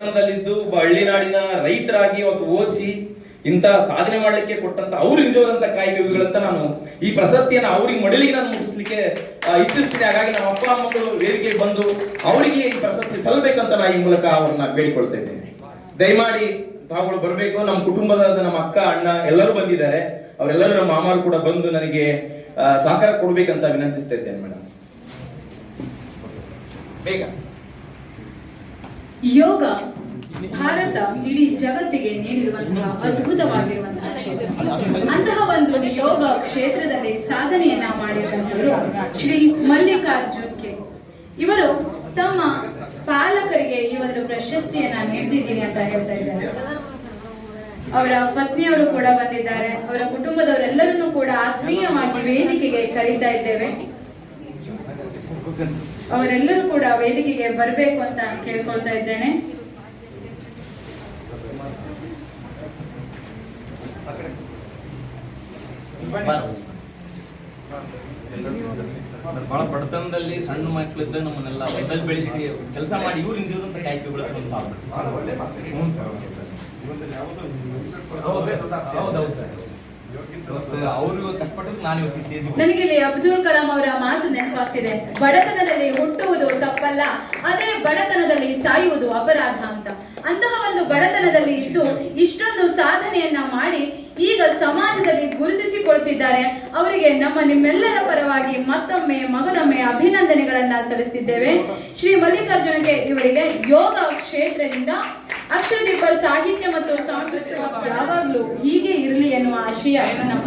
ದಲ್ಲಿದ್ದು ಒಬ್ಬ ಹಳ್ಳಿನಾಡಿನ ರೈತರಾಗಿ ಅವತ್ತು ಓದಿಸಿ ಇಂತ ಸಾಧನೆ ಮಾಡ್ಲಿಕ್ಕೆ ಕೊಟ್ಟಂತ ಅವ್ರು ನಿಜವಾದಂತ ಕಾಯಕವಿಗಳಂತ ನಾನು ಈ ಪ್ರಶಸ್ತಿಯನ್ನ ಅವ್ರಿಗೆ ಮಡಲಿಗೆ ನಾನು ಮುಗಿಸ್ಲಿಕ್ಕೆ ಇಚ್ಛಿಸ್ತೀನಿ. ಹಾಗಾಗಿ ನಮ್ಮ ಅಪ್ಪ ಅಮ್ಮಗಳು ವೇದಿಕೆಗೆ ಬಂದು ಅವರಿಗೆ ಈ ಪ್ರಶಸ್ತಿ ಸಲ್ಲಬೇಕಂತ ನಾನು ಈ ಮೂಲಕ ಅವ್ರನ್ನ ಬೇಡಿಕೊಳ್ತಾ ಇದ್ದೇನೆ. ದಯಮಾಡಿ ತಾವುಗಳು ಬರಬೇಕು. ನಮ್ಮ ಕುಟುಂಬದ ನಮ್ಮ ಅಕ್ಕ ಅಣ್ಣ ಎಲ್ಲರೂ ಬಂದಿದ್ದಾರೆ. ಅವರೆಲ್ಲರೂ ನಮ್ಮ ಮಾಮಾರು ಕೂಡ ಬಂದು ನನಗೆ ಸಹಕಾರ ಕೊಡ್ಬೇಕಂತ ವಿನಂತಿಸ್ತಾ ಇದ್ದೇನೆ ಮೇಡಮ್. ಬೇಗ ಯೋಗ ಭಾರತ ಇಡೀ ಜಗತ್ತಿಗೆ ನೀಡಿರುವಂತಹ ಅದ್ಭುತವಾಗಿರುವಂತಹ ಅಂತಹ ಒಂದು ಯೋಗ ಕ್ಷೇತ್ರದಲ್ಲಿ ಸಾಧನೆಯನ್ನ ಮಾಡಿರುವಂತವರು ಶ್ರೀ ಮಲ್ಲಿಕಾರ್ಜುನ್ ಕೆ. ಇವರು ತಮ್ಮ ಪಾಲಕರಿಗೆ ಈ ಒಂದು ಪ್ರಶಸ್ತಿಯನ್ನ ನೀಡಿದ್ದೀನಿ ಅಂತ ಹೇಳ್ತಾ ಇದ್ದಾರೆ. ಅವರ ಪತ್ನಿಯವರು ಕೂಡ ಬಂದಿದ್ದಾರೆ. ಅವರ ಕುಟುಂಬದವರೆಲ್ಲರನ್ನೂ ಕೂಡ ಆತ್ಮೀಯವಾಗಿ ವೇದಿಕೆಗೆ ಕರೀತಾ ಇದ್ದೇವೆ. ಅವರೆಲ್ಲರೂ ಕೂಡ ವೇದಿಕೆಗೆ ಬರಬೇಕು ಅಂತ ಕೇಳ್ಕೊಳ್ತಾ ಇದ್ದೇನೆ. ಬಹಳ ಬಡತನದಲ್ಲಿ ಸಣ್ಣ ಮಕ್ಕಳಿದ್ದ ನಮ್ಮನ್ನೆಲ್ಲ ಹೊಲದಲ್ಲಿ ಬೆಳೆಸಿ ಕೆಲಸ ಮಾಡಿ ಇವ್ರು ನಿಜವಾದಂತ ಕಾಯ್ಕೆಗಳು ನನಗೆ ಇಲ್ಲಿ ಅಬ್ದುಲ್ ಕಲಾಂ ಅವರ ಮಾತು ನೆನಪಾಗ್ತಿದೆ. ಬಡತನದಲ್ಲಿ ಹುಟ್ಟುವುದು ತಪ್ಪಲ್ಲ, ಅದೇ ಬಡತನದಲ್ಲಿ ಸಾಯುವುದು ಅಪರಾಧ ಅಂತ. ಅಂತಹ ಒಂದು ಬಡತನದಲ್ಲಿ ಇದ್ದು ಇಷ್ಟೊಂದು ಸಾಧನೆಯನ್ನ ಮಾಡಿ ಈಗ ಸಮಾಜದಲ್ಲಿ ಗುರುತಿಸಿಕೊಳ್ತಿದ್ದಾರೆ. ಅವರಿಗೆ ನಿಮ್ಮೆಲ್ಲರ ಪರವಾಗಿ ಮತ್ತೊಮ್ಮೆ ಮಗನೊಮ್ಮೆ ಅಭಿನಂದನೆಗಳನ್ನ ಸಲ್ಲಿಸುತ್ತಿದ್ದೇವೆ. ಶ್ರೀ ಮಲ್ಲಿಕಾರ್ಜುನಗೆ ಇವರಿಗೆ ಯೋಗ ಕ್ಷೇತ್ರದಿಂದ ಅಕ್ಷರದೀಪ ಸಾಹಿತ್ಯ ಮತ್ತು ಸಾಂಸ್ಕೃತಿಕ ಯಾವಾಗ್ಲೂ ಹೀಗೆ ಇರಲಿ ಎನ್ನುವ ಆಶಯ ನಮ್ಮ